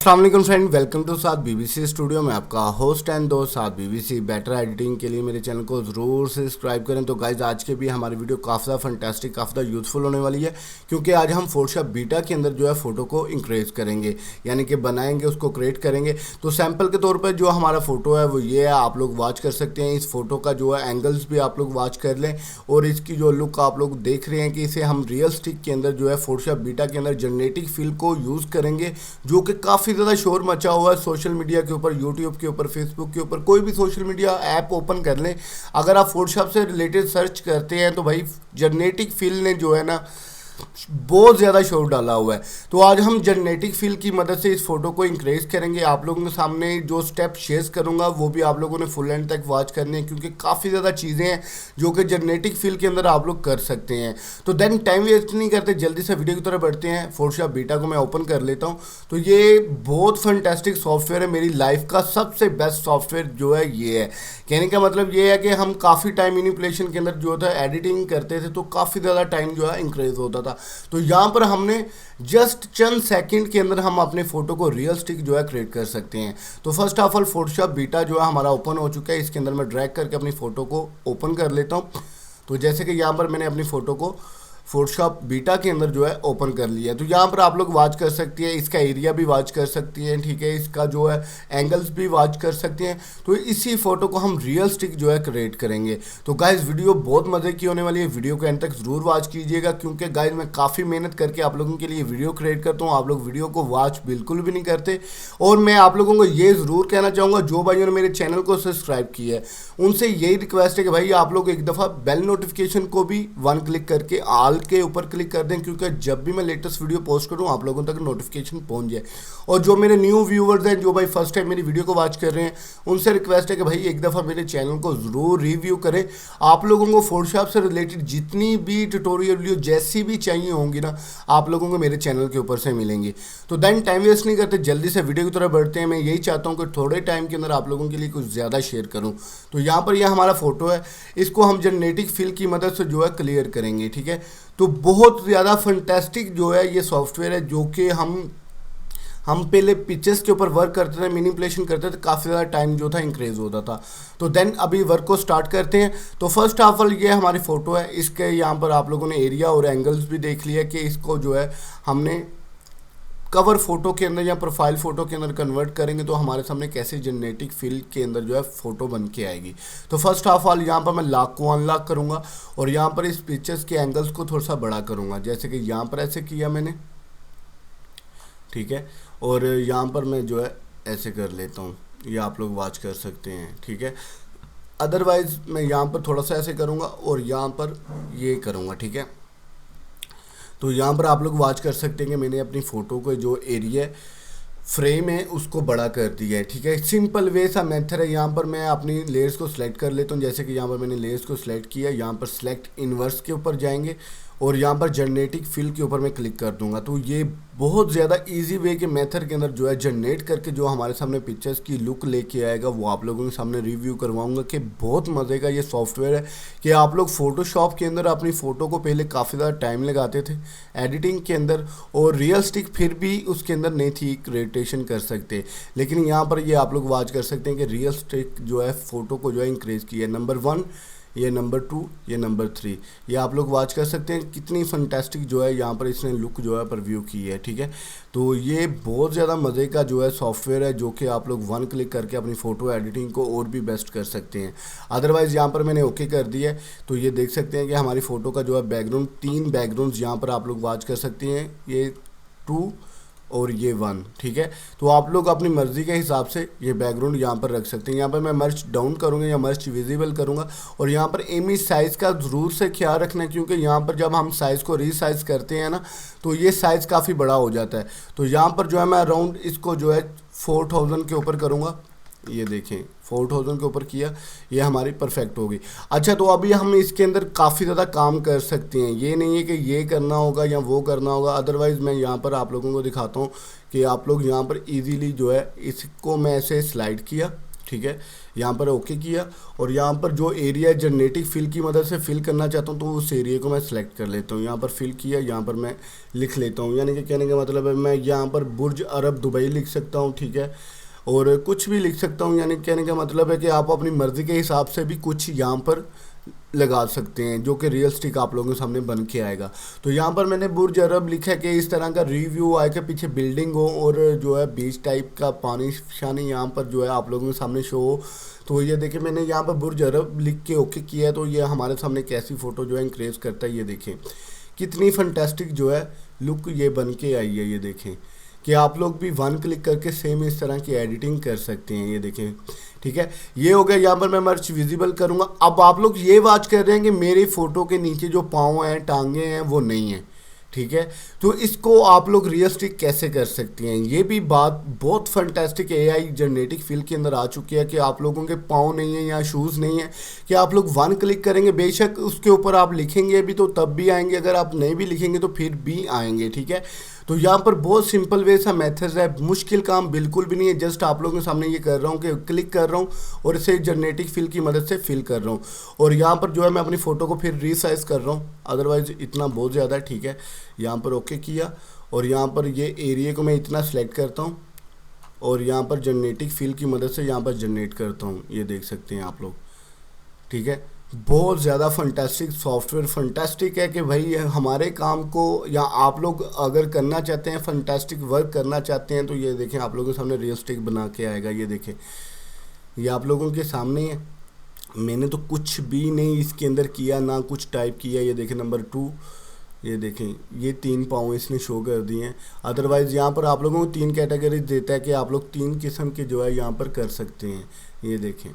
अस्सलाम वालेकुम friend, welcome to साथ बीबीसी स्टूडियो में आपका होस्ट एंड दोस्त साथ बीबीसी। बेटर एडिटिंग के लिए मेरे चैनल को ज़रूर सब्सक्राइब करें। तो गाइज आज के भी हमारी वीडियो काफ़ी ज़्यादा फंटास्टिक, काफ़ी ज़्यादा यूज़फुल होने वाली है, क्योंकि आज हम फोटोशॉप बीटा के अंदर जो है फ़ोटो को इंक्रीज करेंगे, यानी कि बनाएंगे, उसको क्रिएट करेंगे। तो सैम्पल के तौर पर जो हमारा फ़ोटो है वो ये है, आप लोग वॉच कर सकते हैं। इस फोटो का जो है एंगल्स भी आप लोग वॉच कर लें, और इसकी जो लुक आप लोग देख रहे हैं कि इसे हम रियल स्टिक के अंदर जो है फोटोशॉप बीटा के अंदर जेनेटिक फिल को यूज़ करेंगे, जो कि काफ़ी ज़्यादा शोर मचा हुआ है सोशल मीडिया के ऊपर, यूट्यूब के ऊपर, फेसबुक के ऊपर। कोई भी सोशल मीडिया ऐप ओपन कर लें, अगर आप फोटोशॉप से रिलेटेड सर्च करते हैं तो भाई जेनेटिक फिल ने जो है ना बहुत ज़्यादा शोर डाला हुआ है। तो आज हम जेनेटिक फिल की मदद से इस फोटो को इंक्रीज करेंगे। आप लोगों के सामने जो स्टेप शेयर करूंगा वो भी आप लोगों ने फुल एंड तक वॉच करनी है, क्योंकि काफ़ी ज़्यादा चीज़ें हैं जो कि जेनेटिक फिल के अंदर आप लोग कर सकते हैं। तो देन टाइम वेस्ट नहीं करते, जल्दी से वीडियो की तरफ बढ़ते हैं। फोटोशॉप बीटा को मैं ओपन कर लेता हूँ। तो ये बहुत फंटेस्टिक सॉफ्टवेयर है, मेरी लाइफ का सबसे बेस्ट सॉफ्टवेयर जो है ये है। कहने का मतलब ये है कि हम काफ़ी टाइम मैनिपुलेशन के अंदर जो था एडिटिंग करते थे, तो काफ़ी ज़्यादा टाइम जो है इंक्रीज होता था। तो यहाँ पर हमने जस्ट चंद सेकंड के अंदर हम अपने फोटो को रियल स्टिक जो है क्रिएट कर सकते हैं। तो first of all Photoshop beta जो है हमारा ओपन हो चुका है। इसके अंदर मैं ड्रैग करके अपनी फ़ोटो को ओपन कर लेता हूँ। तो जैसे कि यहाँ पर मैंने अपनी फ़ोटो को फोटोशॉप बीटा के अंदर जो है ओपन कर लिया है। तो यहाँ पर आप लोग वॉच कर सकती है, इसका एरिया भी वॉच कर सकती हैं, ठीक है, इसका जो है एंगल्स भी वॉच कर सकते हैं। तो इसी फोटो को हम रियल स्टिक जो है क्रिएट करेंगे। तो गाइज वीडियो बहुत मज़े की होने वाली है, वीडियो को एंड तक ज़रूर वॉच कीजिएगा, क्योंकि गाइज मैं काफ़ी मेहनत करके आप लोगों के लिए वीडियो क्रिएट करता हूँ, आप लोग वीडियो को वॉच बिल्कुल भी नहीं करते। और मैं आप लोगों को ये ज़रूर कहना चाहूँगा, जो भाइयों ने मेरे चैनल को सब्सक्राइब किया है उनसे यही रिक्वेस्ट है कि भाई आप लोग एक दफ़ा बेल नोटिफिकेशन को भी वन क्लिक करके ऑल के ऊपर क्लिक कर दें, क्योंकि जब भी मैं लेटेस्ट वीडियो पोस्ट करूं आप लोगों तक नोटिफिकेशन पहुंच जाए। और जो मेरे न्यू व्यूवर्स हैं, जो भाई फर्स्ट टाइम मेरी वीडियो को वॉच कर रहे हैं, उनसे रिक्वेस्ट है कि भाई एक दफ़ा मेरे चैनल को ज़रूर रिव्यू करें। आप लोगों को फोटोशॉप से रिलेटेड जितनी भी ट्यूटोरियल वीडियो जैसी भी चाहिए होंगी ना, आप लोगों को मेरे चैनल के ऊपर से मिलेंगी। तो देन टाइम वेस्ट नहीं करते, जल्दी से वीडियो की तरफ बढ़ते हैं। मैं यही चाहता हूँ कि थोड़े टाइम के अंदर आप लोगों के लिए कुछ ज़्यादा शेयर करूँ। तो यहाँ पर यह हमारा फोटो है, इसको हम जेनेटिक फिल की मदद से जो है क्लियर करेंगे, ठीक है। तो बहुत ज़्यादा फंटेस्टिक जो है ये सॉफ्टवेयर है, जो कि हम पहले पिक्चर्स के ऊपर वर्क करते थे, मैनिपुलेशन करते थे, काफ़ी ज़्यादा टाइम जो था इंक्रीज होता था। तो देन अभी वर्क को स्टार्ट करते हैं। तो फर्स्ट ऑफ ऑल ये हमारी फ़ोटो है, इसके यहाँ पर आप लोगों ने एरिया और एंगल्स भी देख लिया कि इसको जो है हमने कवर फोटो के अंदर या प्रोफाइल फ़ोटो के अंदर कन्वर्ट करेंगे तो हमारे सामने कैसे जेनेटिक फिल के अंदर जो है फ़ोटो बन के आएगी। तो फर्स्ट ऑफ ऑल यहाँ पर मैं लॉक को अनलॉक करूँगा, और यहाँ पर इस पिक्चर्स के एंगल्स को थोड़ा सा बड़ा करूँगा, जैसे कि यहाँ पर ऐसे किया मैंने, ठीक है। और यहाँ पर मैं जो है ऐसे कर लेता हूँ, ये आप लोग वॉच कर सकते हैं, ठीक है। अदरवाइज़ मैं यहाँ पर थोड़ा सा ऐसे करूँगा और यहाँ पर ये करूँगा, ठीक है। तो यहाँ पर आप लोग वॉच कर सकते हैं कि मैंने अपनी फ़ोटो को जो एरिया फ्रेम है उसको बड़ा कर दिया है, ठीक है। सिंपल वे सा मेथड है। यहाँ पर मैं अपनी लेयर्स को सिलेक्ट कर लेता हूँ, जैसे कि यहाँ पर मैंने लेयर्स को सिलेक्ट किया, यहाँ पर सिलेक्ट इन्वर्स के ऊपर जाएंगे और यहाँ पर जेनेटिक फिल के ऊपर मैं क्लिक कर दूंगा। तो ये बहुत ज़्यादा इजी वे के मेथड के अंदर जो है जनरेट करके जो हमारे सामने पिक्चर्स की लुक लेके आएगा, वो आप लोगों के सामने रिव्यू करवाऊंगा कि बहुत मज़े का ये सॉफ्टवेयर है। कि आप लोग फ़ोटोशॉप के अंदर अपनी फ़ोटो को पहले काफ़ी ज़्यादा टाइम लगाते थे एडिटिंग के अंदर, और रियल स्टिक फिर भी उसके अंदर नहीं थी क्रिएटेशन कर सकते, लेकिन यहाँ पर ये आप लोग वॉच कर सकते हैं कि रियल स्टिक जो है फ़ोटो को जो है इंक्रीज़ किया है। नंबर 1, ये नंबर 2, ये नंबर 3, ये आप लोग वॉच कर सकते हैं कितनी फंटेस्टिक जो है यहाँ पर इसने लुक जो है पर व्यू की है, ठीक है। तो ये बहुत ज़्यादा मज़े का जो है सॉफ्टवेयर है, जो कि आप लोग वन क्लिक करके अपनी फ़ोटो एडिटिंग को और भी बेस्ट कर सकते हैं। अदरवाइज़ यहाँ पर मैंने ओके कर दिया है, तो ये देख सकते हैं कि हमारी फ़ोटो का जो है बैकग्राउंड, 3 बैकग्राउंड्स यहाँ पर आप लोग वॉच कर सकते हैं, ये 2 और ये 1, ठीक है। तो आप लोग अपनी मर्ज़ी के हिसाब से ये बैकग्राउंड यहाँ पर रख सकते हैं। यहाँ पर मैं मर्च डाउन करूँगा या मर्च विजिबल करूँगा, और यहाँ पर इमेज साइज़ का ज़रूर से ख्याल रखना है, क्योंकि यहाँ पर जब हम साइज़ को रीसाइज़ करते हैं ना, तो ये साइज़ काफ़ी बड़ा हो जाता है। तो यहाँ पर जो है मैं अराउंड इसको जो है 4000 के ऊपर करूँगा, ये देखें 4000 के ऊपर किया, ये हमारी परफेक्ट होगी। अच्छा, तो अभी हम इसके अंदर काफ़ी ज़्यादा काम कर सकते हैं, ये नहीं है कि ये करना होगा या वो करना होगा। अदरवाइज़ मैं यहाँ पर आप लोगों को दिखाता हूँ कि आप लोग यहाँ पर इजीली जो है इसको मैं ऐसे स्लाइड किया, ठीक है, यहाँ पर ओके किया और यहाँ पर जो एरिया जेनेटिक फिल की मदद से फिल करना चाहता हूँ तो उस एरिया को मैं सिलेक्ट कर लेता हूँ। यहाँ पर फिल किया, यहाँ पर मैं लिख लेता हूँ, यानी कि कहने का मतलब है मैं यहाँ पर बुर्ज अरब दुबई लिख सकता हूँ, ठीक है, और कुछ भी लिख सकता हूँ। यानी कहने का मतलब है कि आप अपनी मर्ज़ी के हिसाब से भी कुछ यहाँ पर लगा सकते हैं जो कि रियलिस्टिक आप लोगों के सामने बन के आएगा। तो यहाँ पर मैंने बुर्ज अरब लिखा है कि इस तरह का रिव्यू आए के पीछे बिल्डिंग हो और जो है बीच टाइप का पानी शानी यहाँ पर जो है आप लोगों के सामने शो हो। तो ये देखिए मैंने यहाँ पर बुर्ज अरब लिख के ओके किया है, तो ये हमारे सामने कैसी फ़ोटो जो है इंक्रेज करता है। ये देखें कितनी फंटेस्टिक जो है लुक ये बन के आई है। ये देखें कि आप लोग भी वन क्लिक करके सेम इस तरह की एडिटिंग कर सकते हैं। ये देखें, ठीक है, ये हो गया। यहाँ पर मैं मर्च विजिबल करूँगा। अब आप लोग ये बात कर रहे हैं कि मेरी फ़ोटो के नीचे जो पाँव हैं, टांगे हैं, वो नहीं हैं, ठीक है, तो इसको आप लोग रियलिस्टिक कैसे कर सकते हैं। ये भी बात बहुत फंटेस्टिक एआई जेनेटिक फील के अंदर आ चुकी है कि आप लोगों के पाँव नहीं है या शूज़ नहीं है, कि आप लोग वन क्लिक करेंगे, बेशक उसके ऊपर आप लिखेंगे भी तो तब भी आएंगे, अगर आप नहीं भी लिखेंगे तो फिर भी आएंगे, ठीक है। तो यहाँ पर बहुत सिंपल वे सा मेथड है, मुश्किल काम बिल्कुल भी नहीं है। जस्ट आप लोगों के सामने ये कर रहा हूँ कि क्लिक कर रहा हूँ और इसे जेनेटिक फिल की मदद से फिल कर रहा हूँ, और यहाँ पर जो है मैं अपनी फ़ोटो को फिर रीसाइज कर रहा हूँ, अदरवाइज़ इतना बहुत ज़्यादा, ठीक है। यहाँ पर ओके किया और यहाँ पर ये एरिया को मैं इतना सेलेक्ट करता हूँ और यहाँ पर जेनेटिक फिल की मदद से यहाँ पर जनरेट करता हूँ। ये देख सकते हैं आप लोग, ठीक है। बहुत ज़्यादा फंटेस्टिक सॉफ्टवेयर, फंटेस्टिक है कि भाई हमारे काम को या आप लोग अगर करना चाहते हैं, फंटेस्टिक वर्क करना चाहते हैं, तो ये देखें आप लोगों के सामने रियलिस्टिक बना के आएगा। ये देखें ये आप लोगों के सामने है, मैंने तो कुछ भी नहीं इसके अंदर किया, ना कुछ टाइप किया। ये देखें नंबर 2, ये देखें ये 3 पाँव इसने शो कर दिए हैं। अदरवाइज़ यहाँ पर आप लोगों को 3 कैटेगरी देता है कि आप लोग 3 किस्म के जो है यहाँ पर कर सकते हैं। ये देखें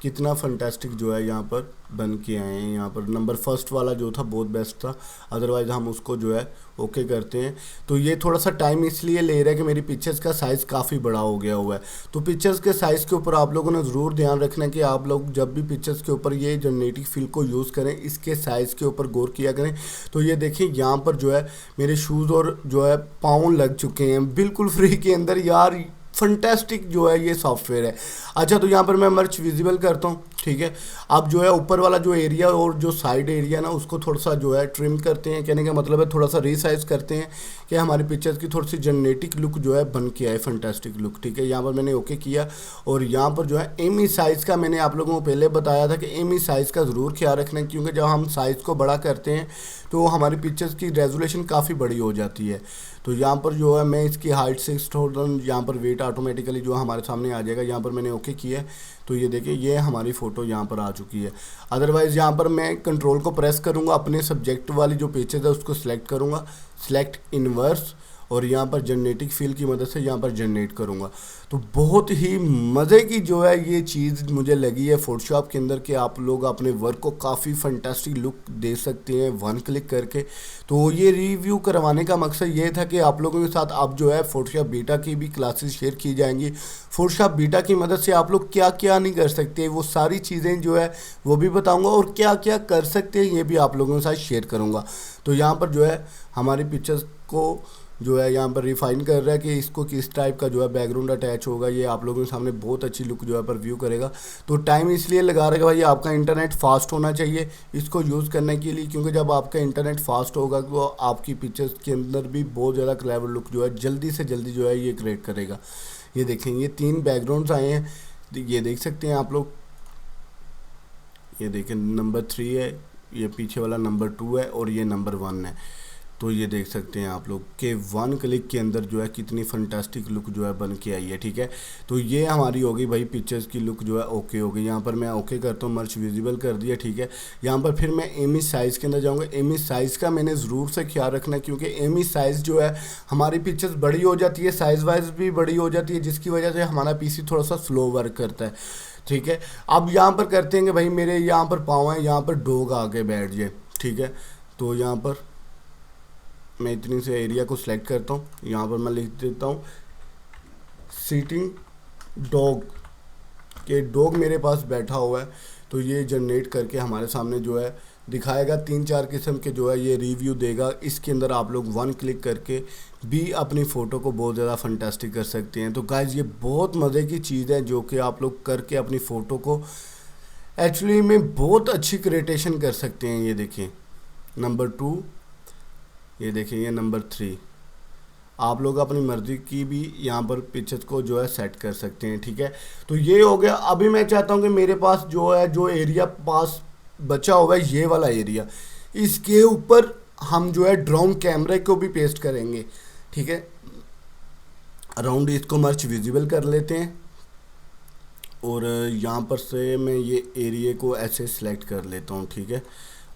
कितना फंटेस्टिक जो है यहाँ पर बन के आए हैं। यहाँ पर नंबर फर्स्ट वाला जो था बहुत बेस्ट था, अदरवाइज़ हम उसको जो है ओके करते हैं। तो ये थोड़ा सा टाइम इसलिए ले रहा है कि मेरी पिक्चर्स का साइज़ काफ़ी बड़ा हो गया हुआ है। तो पिक्चर्स के साइज़ के ऊपर आप लोगों ने ज़रूर ध्यान रखना है कि आप लोग जब भी पिक्चर्स के ऊपर ये जेनेटिक फिल को यूज़ करें, इसके साइज़ के ऊपर गौर किया करें। तो ये देखिए यहाँ पर जो है मेरे शूज़ और जो है पाँव लग चुके हैं बिल्कुल फ्री के अंदर। यार फंटेस्टिक जो है ये सॉफ्टवेयर है। अच्छा, तो यहाँ पर मैं मर्च विजिबल करता हूँ, ठीक है। अब जो है ऊपर वाला जो एरिया और जो साइड एरिया ना उसको थोड़ा सा जो है ट्रिम करते हैं, कहने का मतलब है थोड़ा सा रीसाइज करते हैं कि हमारी पिक्चर्स की थोड़ी सी जेनेटिक लुक जो है बन के आए, फंटेस्टिक लुक, ठीक है। यहाँ पर मैंने ओके किया और यहाँ पर जो है एमी साइज़ का मैंने आप लोगों को पहले बताया था कि एमी साइज़ का ज़रूर ख्याल रखना है, क्योंकि जब हम साइज़ को बड़ा करते हैं तो हमारी पिक्चर्स की रेजोल्यूशन काफ़ी बड़ी हो जाती है। तो यहाँ पर जो है मैं इसकी हाइट 6000, यहाँ पर वेट ऑटोमेटिकली जो हमारे सामने आ जाएगा। यहाँ पर मैंने ओके किया है, तो ये देखिए ये हमारी फ़ोटो यहाँ पर आ चुकी है। अदरवाइज़ यहाँ पर मैं कंट्रोल को प्रेस करूँगा, अपने सब्जेक्ट वाली जो पेजेस है उसको सिलेक्ट करूँगा, सिलेक्ट इनवर्स, और यहाँ पर जेनेटिक फील की मदद से यहाँ पर जनरेट करूँगा। तो बहुत ही मज़े की जो है ये चीज़ मुझे लगी है फ़ोटोशॉप के अंदर कि आप लोग अपने वर्क को काफ़ी फंटेस्टिक लुक दे सकते हैं वन क्लिक करके। तो ये रिव्यू करवाने का मकसद ये था कि आप लोगों के साथ अब जो है फ़ोटोशॉप बीटा की भी क्लासेस शेयर की जाएंगी। फ़ोटोशॉप बीटा की मदद से आप लोग क्या क्या नहीं कर सकते वो सारी चीज़ें जो है वो भी बताऊँगा, और क्या क्या कर सकते हैं ये भी आप लोगों के साथ शेयर करूँगा। तो यहाँ पर जो है हमारी पिक्चर्स को जो है यहाँ पर रिफाइन कर रहा है कि इसको किस टाइप का जो है बैकग्राउंड अटैच होगा। ये आप लोगों के सामने बहुत अच्छी लुक जो है पर व्यू करेगा। तो टाइम इसलिए लगा रहा है भाई आपका इंटरनेट फास्ट होना चाहिए इसको यूज़ करने के लिए, क्योंकि जब आपका इंटरनेट फास्ट होगा तो आपकी पिक्चर्स के अंदर भी बहुत ज़्यादा क्लेवर लुक जो है जल्दी से जल्दी जो है ये क्रिएट करेगा। ये देखें ये 3 बैकग्राउंड्स आए हैं, ये देख सकते हैं आप लोग। ये देखें नंबर 3 है, ये पीछे वाला नंबर 2 है और ये नंबर 1 है। तो ये देख सकते हैं आप लोग कि वन क्लिक के अंदर जो है कितनी फंटास्टिक लुक जो है बन के आई है, ठीक है। तो ये हमारी हो गई भाई पिक्चर्स की लुक जो है ओके हो गई। यहाँ पर मैं ओके करता हूँ, मर्च विजिबल कर दिया, ठीक है। यहाँ पर फिर मैं इमेज साइज़ के अंदर जाऊँगा। इमेज साइज़ का मैंने ज़रूर से ख्याल रखना है, क्योंकि इमेज साइज़ जो है हमारी पिक्चर्स बड़ी हो जाती है, साइज़ वाइज भी बड़ी हो जाती है, जिसकी वजह से हमारा पीसी थोड़ा सा स्लो वर्क करता है, ठीक है। अब यहाँ पर करते हैं कि भाई मेरे यहाँ पर पाँव है, यहाँ पर डॉग आके बैठ जाए, ठीक है। तो यहाँ पर मैं इतनी से एरिया को सिलेक्ट करता हूँ, यहाँ पर मैं लिख देता हूँ सीटिंग डॉग, के डॉग मेरे पास बैठा हुआ है। तो ये जनरेट करके हमारे सामने जो है दिखाएगा, 3-4 किस्म के जो है ये रिव्यू देगा। इसके अंदर आप लोग वन क्लिक करके भी अपनी फ़ोटो को बहुत ज़्यादा फंटास्टिक कर सकते हैं। तो गाइज़ ये बहुत मज़े की चीज़ है जो कि आप लोग करके अपनी फ़ोटो को एक्चुअली में बहुत अच्छी क्रिएटेशन कर सकते हैं। ये देखिए नंबर 2, ये देखिए ये नंबर 3। आप लोग अपनी मर्ज़ी की भी यहाँ पर पिक्चर्स को जो है सेट कर सकते हैं, ठीक है। तो ये हो गया। अभी मैं चाहता हूँ कि मेरे पास जो है जो एरिया पास बचा हुआ है ये वाला एरिया, इसके ऊपर हम जो है ड्रोन कैमरे को भी पेस्ट करेंगे, ठीक है। अराउंड इसको मर्च विजिबल कर लेते हैं और यहाँ पर से मैं ये एरिया को ऐसे सिलेक्ट कर लेता हूँ, ठीक है।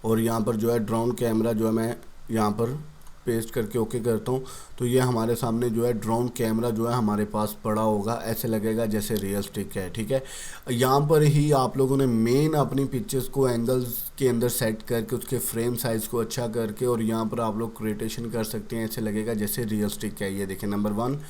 और यहाँ पर जो है ड्रोन कैमरा जो है मैं यहाँ पर पेस्ट करके ओके करता हूँ। तो ये हमारे सामने जो है ड्रोन कैमरा जो है हमारे पास पड़ा होगा, ऐसे लगेगा जैसे रियलिस्टिक है, ठीक है। यहाँ पर ही आप लोगों ने मेन अपनी पिक्चर्स को एंगल्स के अंदर सेट करके उसके फ्रेम साइज़ को अच्छा करके और यहाँ पर आप लोग क्रिएटेशन कर सकते हैं, ऐसे लगेगा जैसे रियलिस्टिक है। ये देखें नंबर 1,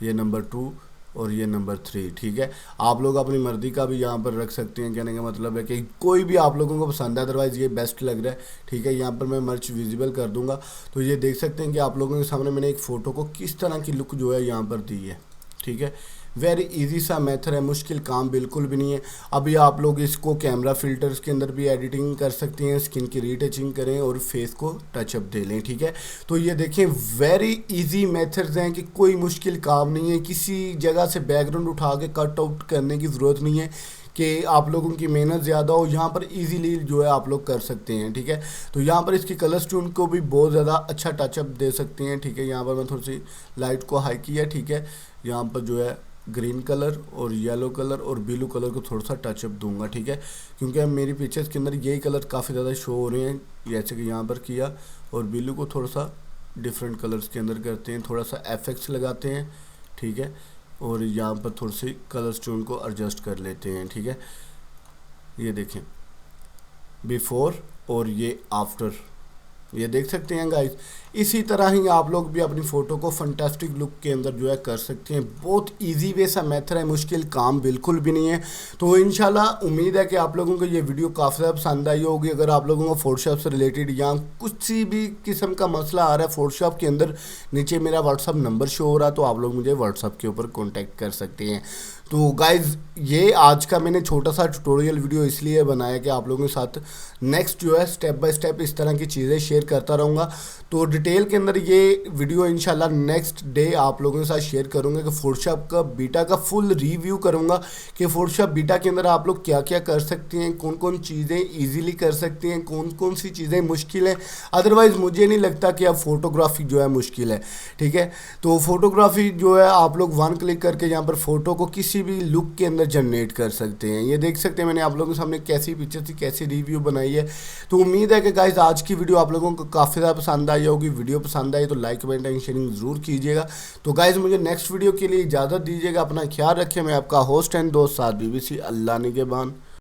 ये नंबर 2 और ये नंबर 3, ठीक है। आप लोग अपनी मर्ज़ी का भी यहाँ पर रख सकते हैं, कहने का मतलब है कि कोई भी आप लोगों को पसंद है, अदरवाइज़ ये बेस्ट लग रहा है, ठीक है। यहाँ पर मैं मर्च विजिबल कर दूंगा। तो ये देख सकते हैं कि आप लोगों के सामने मैंने एक फ़ोटो को किस तरह की लुक जो है यहाँ पर दी है, ठीक है। वेरी इजी सा मेथड है, मुश्किल काम बिल्कुल भी नहीं है। अभी आप लोग इसको कैमरा फिल्टर्स के अंदर भी एडिटिंग कर सकते हैं, स्किन की रीटचिंग करें और फेस को टचअप दे लें, ठीक है। तो ये देखें वेरी इजी मेथड्स हैं कि कोई मुश्किल काम नहीं है। किसी जगह से बैकग्राउंड उठा के कट आउट करने की ज़रूरत नहीं है कि आप लोगों की मेहनत ज़्यादा हो। यहाँ पर इजीली जो है आप लोग कर सकते हैं, ठीक है। तो यहाँ पर इसकी कलर ट्यून को भी बहुत ज़्यादा अच्छा टचअप दे सकते हैं, ठीक है। यहाँ पर मैं थोड़ी सी लाइट को हाई किया, ठीक है। यहाँ पर जो है ग्रीन कलर और येलो कलर और ब्लू कलर को थोड़ा सा टचअप दूंगा, ठीक है। क्योंकि मेरी पिक्चर्स के अंदर यही कलर काफ़ी ज़्यादा शो हो रहे हैं, जैसे कि यहाँ पर किया। और ब्लू को थोड़ा सा डिफरेंट कलर्स के अंदर करते हैं, थोड़ा सा एफेक्ट्स लगाते हैं, ठीक है। और यहाँ पर थोड़ी सी कलर ट्यून को एडजस्ट कर लेते हैं, ठीक है। ये देखें बिफोर और ये आफ्टर, ये देख सकते हैं गाइस। इसी तरह ही आप लोग भी अपनी फ़ोटो को फंटास्टिक लुक के अंदर जो है कर सकते हैं। बहुत इजी वे सा मेथड है, मुश्किल काम बिल्कुल भी नहीं है। तो इंशाल्लाह उम्मीद है कि आप लोगों को ये वीडियो काफ़ी ज़्यादा पसंद आई होगी। अगर आप लोगों को फोटोशॉप से रिलेटेड या कुछ भी किस्म का मसला आ रहा है फोटोशॉप के अंदर, नीचे मेरा व्हाट्सअप नंबर शो हो रहा है, तो आप लोग मुझे व्हाट्सअप के ऊपर कॉन्टैक्ट कर सकते हैं। तो गाइज़ ये आज का मैंने छोटा सा ट्यूटोरियल वीडियो इसलिए बनाया कि आप लोगों के साथ नेक्स्ट जो है स्टेप बाय स्टेप इस तरह की चीज़ें शेयर करता रहूँगा। तो डिटेल के अंदर ये वीडियो इंशाल्लाह नेक्स्ट डे आप लोगों के साथ शेयर करूँगा कि फोटोशॉप का बीटा का फुल रिव्यू करूँगा कि फोटोशॉप बीटा के अंदर आप लोग क्या क्या कर सकते हैं, कौन कौन चीज़ें ईजिली कर सकते हैं, कौन कौन सी चीज़ें मुश्किल हैं। अदरवाइज़ मुझे नहीं लगता कि अब फ़ोटोग्राफी जो है मुश्किल है, ठीक है। तो फोटोग्राफी जो है आप लोग वन क्लिक करके यहाँ पर फ़ोटो को किसी भी लुक के अंदर जनरेट कर सकते हैं। ये देख सकते हैं मैंने आप लोगों के सामने कैसी पिक्चर थी, कैसी रिव्यू बनाई है। तो उम्मीद है कि गाइस आज की वीडियो आप लोगों को काफ़ी ज़्यादा पसंद आई होगी। वीडियो पसंद आई तो लाइक कमेंट एंड शेयरिंग ज़रूर कीजिएगा। तो गाइस मुझे नेक्स्ट वीडियो के लिए इजाज़त दीजिएगा, अपना ख्याल रखें। मैं आपका होस्ट एंड दोस्त साद BBC। अल्लाह निगहबान।